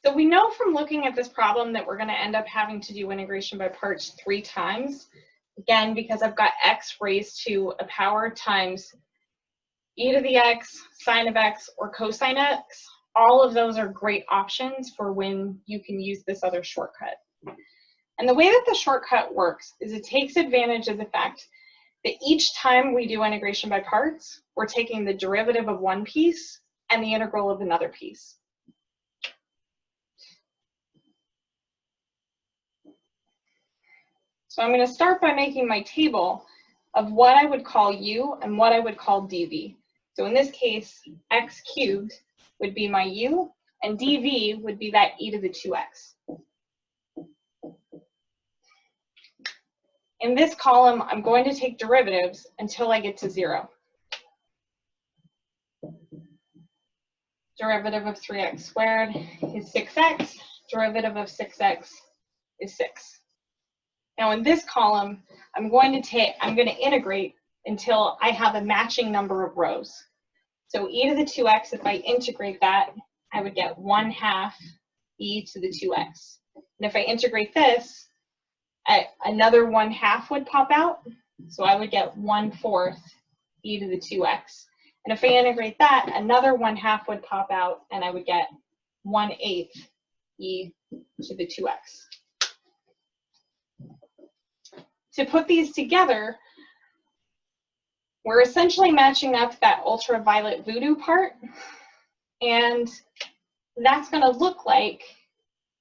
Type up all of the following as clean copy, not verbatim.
So we know from looking at this problem that we're going to end up having to do integration by parts 3 times. Again, because I've got x raised to a power times e to the x, sine of x, or cosine x. All of those are great options for when you can use this other shortcut. And the way that the shortcut works is it takes advantage of the fact that each time we do integration by parts, we're taking the derivative of one piece and the integral of another piece. So I'm going to start by making my table of what I would call u and what I would call dv. So in this case, x cubed would be my u, and dv would be that e to the 2x. In this column, I'm going to take derivatives until I get to 0. Derivative of 3x squared is 6x. Derivative of 6x is 6. Now in this column, I'm going to integrate until I have a matching number of rows. So e to the 2x, if I integrate that, I would get 1/2 e to the 2x. And if I integrate this, another 1/2 would pop out. So I would get 1/4 e to the 2x. And if I integrate that, another 1/2 would pop out, and I would get 1/8 e to the 2x. To put these together, we're essentially matching up that ultraviolet voodoo part, and that's going to look like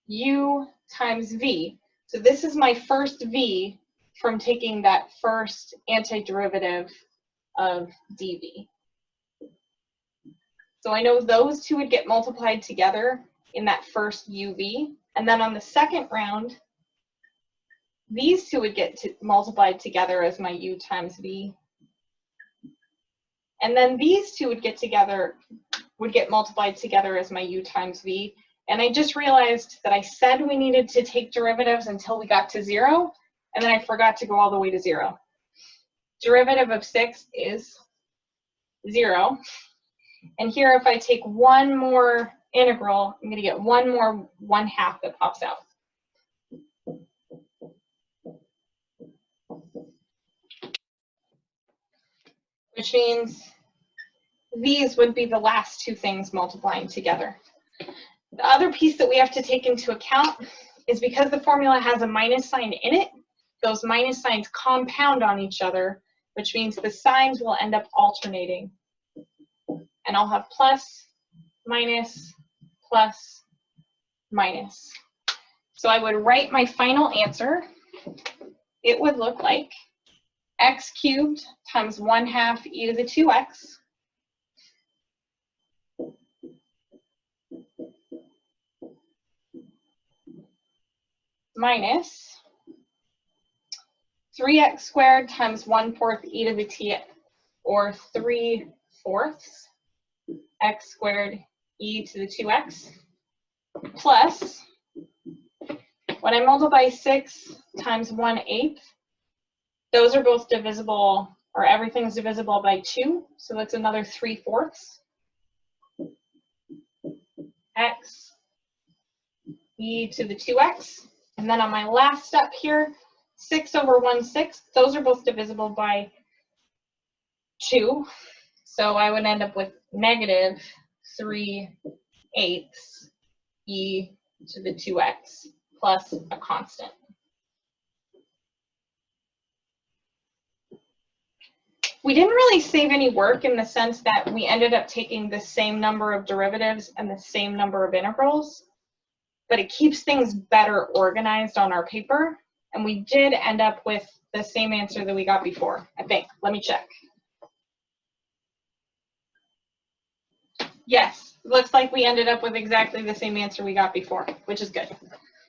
u times v. So this is my first v from taking that first antiderivative of dv. So I know those two would get multiplied together in that first uv, and then on the second round, these two would get multiplied together as my u times v. And then these two would get multiplied together as my u times v. And I just realized that I said we needed to take derivatives until we got to 0, and then I forgot to go all the way to 0. Derivative of 6 is 0. And here, if I take one more integral, I'm going to get one more 1/2 that pops out. Which means these would be the last two things multiplying together. The other piece that we have to take into account is because the formula has a minus sign in it, those minus signs compound on each other, which means the signs will end up alternating. And I'll have plus, minus, plus, minus. So I would write my final answer. It would look like x cubed times 1/2 e to the 2x minus 3x squared times 1/4 e to the t, or 3/4 x squared e to the 2x, plus, when I multiply 6 times 1/8, those are both divisible, or everything's divisible by 2, so that's another 3/4 x e to the 2x. And then on my last step here, 6 over 1/6, those are both divisible by 2. So I would end up with negative 3/8 e to the 2x plus a constant. We didn't really save any work in the sense that we ended up taking the same number of derivatives and the same number of integrals, but it keeps things better organized on our paper, and we did end up with the same answer that we got before, I think. Let me check. Yes, looks like we ended up with exactly the same answer we got before, which is good.